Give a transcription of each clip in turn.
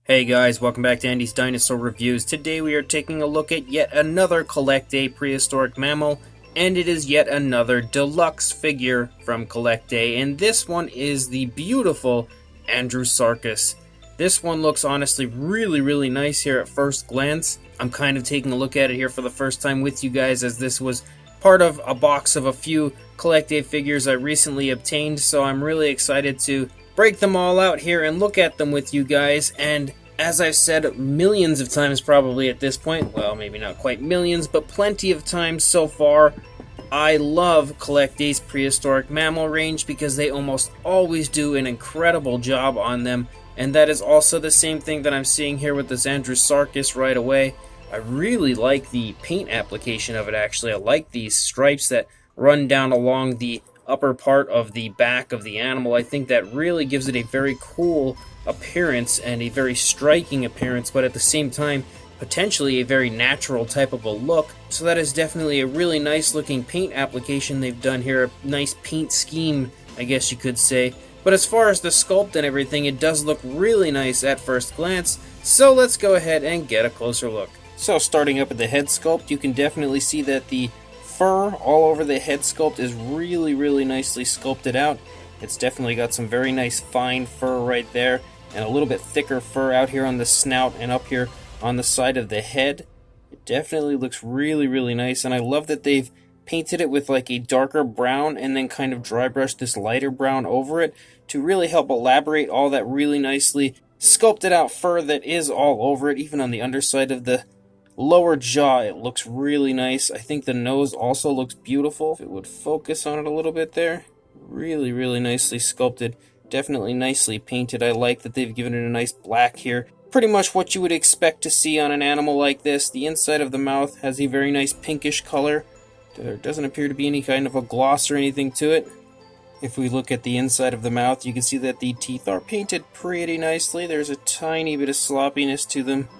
Hey guys, welcome back to Andy's Dinosaur Reviews. Today we are taking a look at yet another Collecta Prehistoric Mammal, and it is yet another deluxe figure from Collecta, and this one is the beautiful Andrewsarchus. This one looks honestly really nice here at first glance. I'm kind of taking a look at it here for the first time with you guys, as this was part of a box of a few Collecta figures I recently obtained, so I'm really excited to break them all out here and look at them with you guys. And as I've said millions of times probably at this point, well, maybe not quite millions, but plenty of times so far, I love Collecta's Prehistoric Mammal range because they almost always do an incredible job on them, and that is also the same thing that I'm seeing here with this Andrewsarchus right away. I really like the paint application of it, actually. I like these stripes that run down along the upper part of the back of the animal. I think that really gives it a very cool appearance and a very striking appearance, but at the same time potentially a very natural type of a look. So that is definitely a really nice looking paint application they've done here, a nice paint scheme, I guess you could say. But as far as the sculpt and everything, it does look really nice at first glance, so let's go ahead and get a closer look. So starting up at the head sculpt, you can definitely see that the fur all over the head sculpt is really nicely sculpted out. It's definitely got some very nice fine fur right there, and a little bit thicker fur out here on the snout and up here on the side of the head. It definitely looks really nice, and I love that they've painted it with like a darker brown and then kind of dry brushed this lighter brown over it to really help elaborate all that really nicely sculpted out fur that is all over it. Even on the underside of the lower jaw, it looks really nice. I think the nose also looks beautiful. If it would focus on it a little bit there. Really nicely sculpted. Definitely nicely painted. I like that they've given it a nice black here. Pretty much what you would expect to see on an animal like this. The inside of the mouth has a very nice pinkish color. There doesn't appear to be any kind of a gloss or anything to it. If we look at the inside of the mouth, you can see that the teeth are painted pretty nicely. There's a tiny bit of sloppiness to them,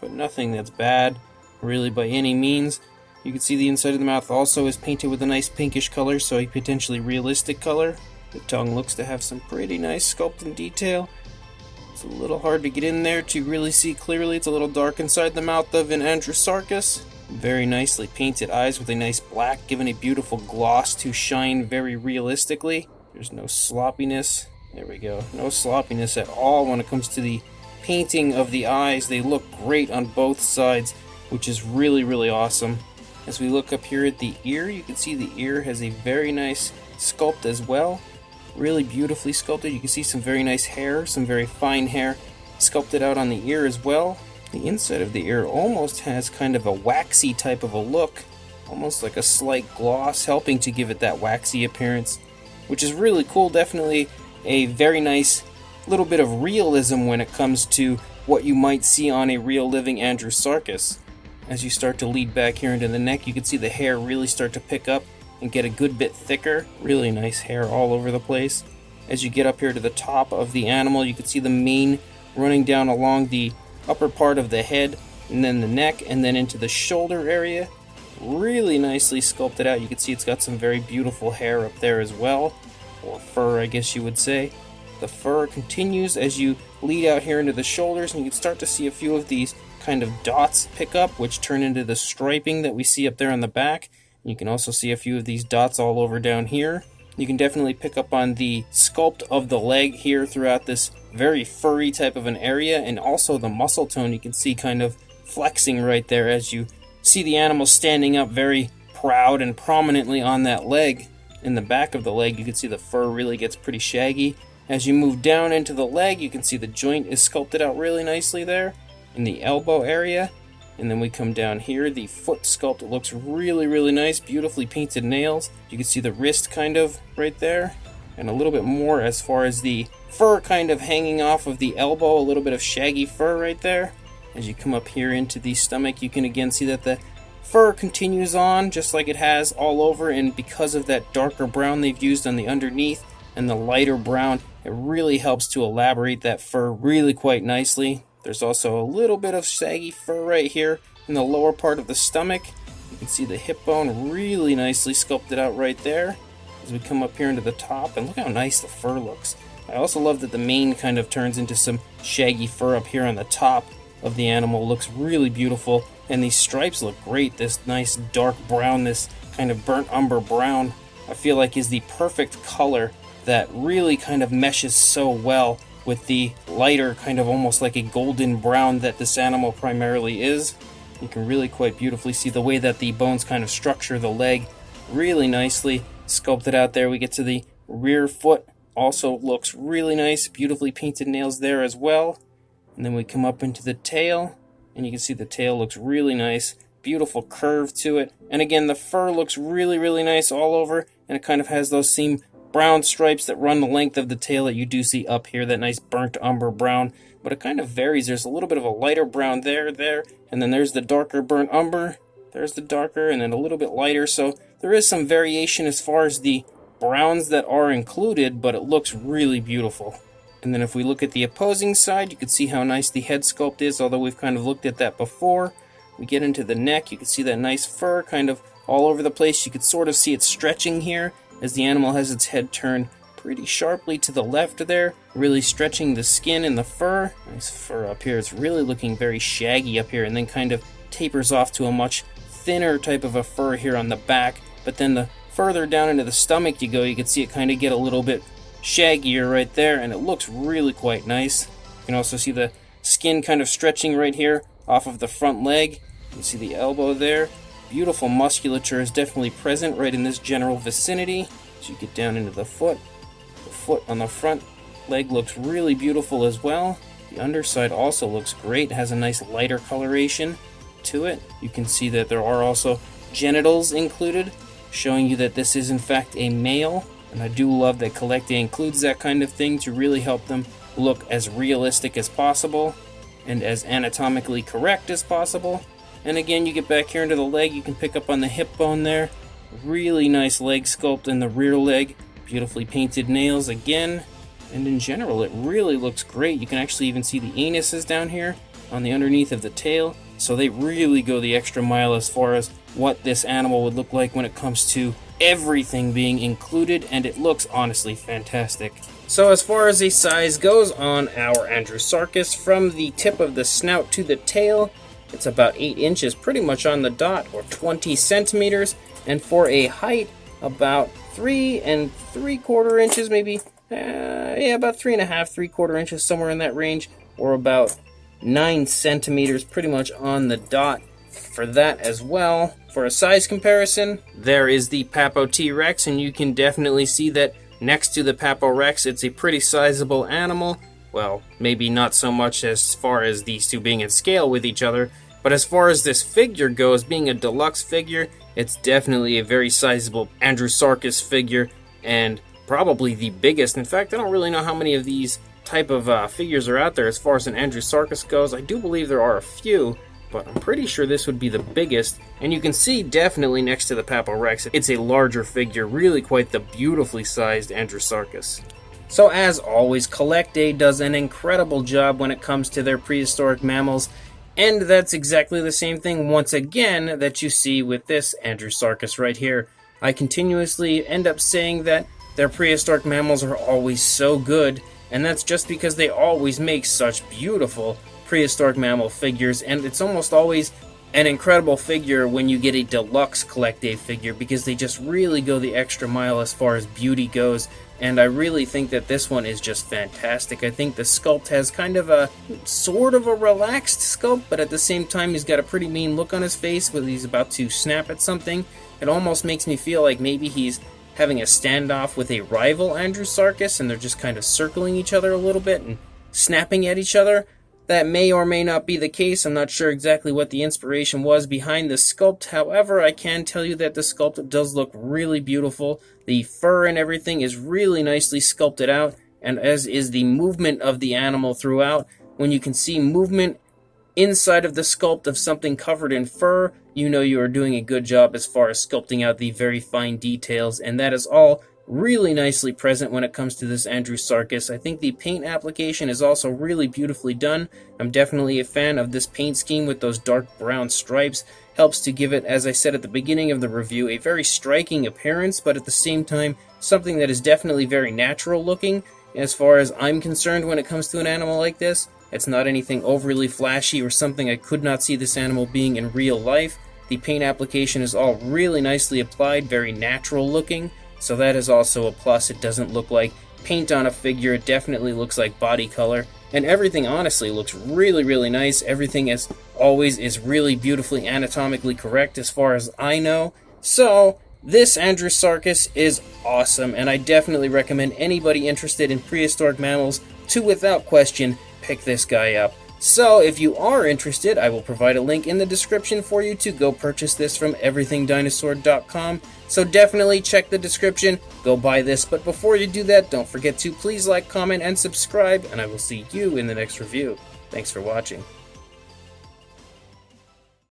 but nothing that's bad, really, by any means. You can see the inside of the mouth also is painted with a nice pinkish color, so a potentially realistic color. The tongue looks to have some pretty nice sculpt and detail. It's a little hard to get in there to really see clearly. It's a little dark inside the mouth of an Andrewsarchus. Very nicely painted eyes with a nice black, giving a beautiful gloss to shine very realistically. There's no sloppiness. There we go. No sloppiness at all when it comes to the painting of the eyes. They look great on both sides, which is really awesome. As we look up here at the ear, you can see the ear has a very nice sculpt as well. Really beautifully sculpted. You can see some very nice hair, some very fine hair sculpted out on the ear as well. The inside of the ear almost has kind of a waxy type of a look, almost like a slight gloss, helping to give it that waxy appearance, which is really cool. Definitely a very nice little bit of realism when it comes to what you might see on a real living Andrewsarchus. As you start to lead back here into the neck, you can see the hair really start to pick up and get a good bit thicker. Really nice hair all over the place. As you get up here to the top of the animal, you can see the mane running down along the upper part of the head, and then the neck, and then into the shoulder area. Really nicely sculpted out. You can see it's got some very beautiful hair up there as well, or fur, I guess you would say. The fur continues as you lead out here into the shoulders, and you can start to see a few of these kind of dots pick up, which turn into the striping that we see up there on the back. You can also see a few of these dots all over down here. You can definitely pick up on the sculpt of the leg here throughout this very furry type of an area, and also the muscle tone you can see kind of flexing right there as you see the animal standing up very proud and prominently on that leg. In the back of the leg, you can see the fur really gets pretty shaggy. As you move down into the leg, you can see the joint is sculpted out really nicely there in the elbow area. And then we come down here, the foot sculpt looks really nice, beautifully painted nails. You can see the wrist kind of right there, and a little bit more as far as the fur kind of hanging off of the elbow, a little bit of shaggy fur right there. As you come up here into the stomach, you can again see that the fur continues on just like it has all over, and because of that darker brown they've used on the underneath and the lighter brown, it really helps to elaborate that fur really quite nicely. There's also a little bit of saggy fur right here in the lower part of the stomach. You can see the hip bone really nicely sculpted out right there. As we come up here into the top, and look how nice the fur looks. I also love that the mane kind of turns into some shaggy fur up here on the top of the animal. Looks really beautiful, and these stripes look great. This nice dark brown, this kind of burnt umber brown, I feel like is the perfect color that really kind of meshes so well with the lighter, kind of almost like a golden brown that this animal primarily is. You can really quite beautifully see the way that the bones kind of structure the leg really nicely sculpted out there. We get to the rear foot, also looks really nice, beautifully painted nails there as well. And then we come up into the tail, and you can see the tail looks really nice, beautiful curve to it. And again, the fur looks really, really nice all over, and it kind of has those same brown stripes that run the length of the tail that you do see up here, that nice burnt umber brown. But it kind of varies. There's a little bit of a lighter brown there, and then there's the darker burnt umber. There's the darker, and then a little bit lighter. So there is some variation as far as the browns that are included, but it looks really beautiful. And then if we look at the opposing side, you can see how nice the head sculpt is, although we've kind of looked at that before. We get into the neck, you can see that nice fur kind of all over the place. You can sort of see it stretching here as the animal has its head turned pretty sharply to the left there, really stretching the skin and the fur. Nice fur up here. It's really looking very shaggy up here, and then kind of tapers off to a much thinner type of a fur here on the back. But then the further down into the stomach you go, you can see it kind of get a little bit shaggier right there, and it looks really quite nice. You can also see the skin kind of stretching right here off of the front leg. You can see the elbow there. Beautiful musculature is definitely present right in this general vicinity. As you get down into the foot on the front leg looks really beautiful as well. The underside also looks great. It has a nice lighter coloration to it. You can see that there are also genitals included, showing you that this is in fact a male. And I do love that Collecta includes that kind of thing to really help them look as realistic as possible and as anatomically correct as possible. And again, you get back here into the leg, you can pick up on the hip bone there. Really nice leg sculpt in the rear leg. Beautifully painted nails again. And in general, it really looks great. You can actually even see the anuses down here on the underneath of the tail. So they really go the extra mile as far as what this animal would look like when it comes to everything being included, and it looks honestly fantastic. So as far as the size goes on our Andrewsarchus, from the tip of the snout to the tail, it's about 8 inches, pretty much on the dot, or 20 centimeters, and for a height, about 3 3/4 inches, maybe, about 3.5, 3/4 inches, somewhere in that range, or about 9 centimeters, pretty much on the dot for that as well. For a size comparison, there is the Papo T-Rex, and you can definitely see that next to the Papo Rex, it's a pretty sizable animal. Well, maybe not so much as far as these two being in scale with each other, but as far as this figure goes, being a deluxe figure, it's definitely a very sizable Andrewsarchus figure, and probably the biggest. In fact, I don't really know how many of these type of figures are out there as far as an Andrewsarchus goes. I do believe there are a few, but I'm pretty sure this would be the biggest. And you can see definitely next to the Papo Rex, it's a larger figure, really quite the beautifully sized Andrewsarchus. So as always, Collecta does an incredible job when it comes to their prehistoric mammals, and that's exactly the same thing once again that you see with this Andrewsarchus right here. I continuously end up saying that their prehistoric mammals are always so good, and that's just because they always make such beautiful prehistoric mammal figures, and it's almost always an incredible figure when you get a deluxe Collecta figure, because they just really go the extra mile as far as beauty goes. And I really think that this one is just fantastic. I think the sculpt has kind of a sort of a relaxed sculpt, but at the same time he's got a pretty mean look on his face when he's about to snap at something. It almost makes me feel like maybe he's having a standoff with a rival Andrewsarchus, and they're just kind of circling each other a little bit and snapping at each other. That may or may not be the case. I'm not sure exactly what the inspiration was behind the sculpt. However, I can tell you that the sculpt does look really beautiful. The fur and everything is really nicely sculpted out, and as is the movement of the animal throughout. When you can see movement inside of the sculpt of something covered in fur, you know you are doing a good job as far as sculpting out the very fine details, and that is all really nicely present when it comes to this Andrewsarchus. I think the paint application is also really beautifully done. I'm definitely a fan of this paint scheme with those dark brown stripes. Helps to give it, as I said at the beginning of the review, a very striking appearance, but at the same time, something that is definitely very natural looking. as far as I'm concerned when it comes to an animal like this. It's not anything overly flashy or something I could not see this animal being in real life. The paint application is all really nicely applied, very natural looking, so that is also a plus. It doesn't look like paint on a figure, it definitely looks like body color. And everything honestly looks really, really nice. Everything, as always, is really beautifully anatomically correct as far as I know. So, this Andrewsarchus is awesome, and I definitely recommend anybody interested in prehistoric mammals to, without question, pick this guy up. So, if you are interested, I will provide a link in the description for you to go purchase this from everythingdinosaur.com. So definitely check the description, go buy this, but before you do that, don't forget to please like, comment, and subscribe, and I will see you in the next review. Thanks for watching.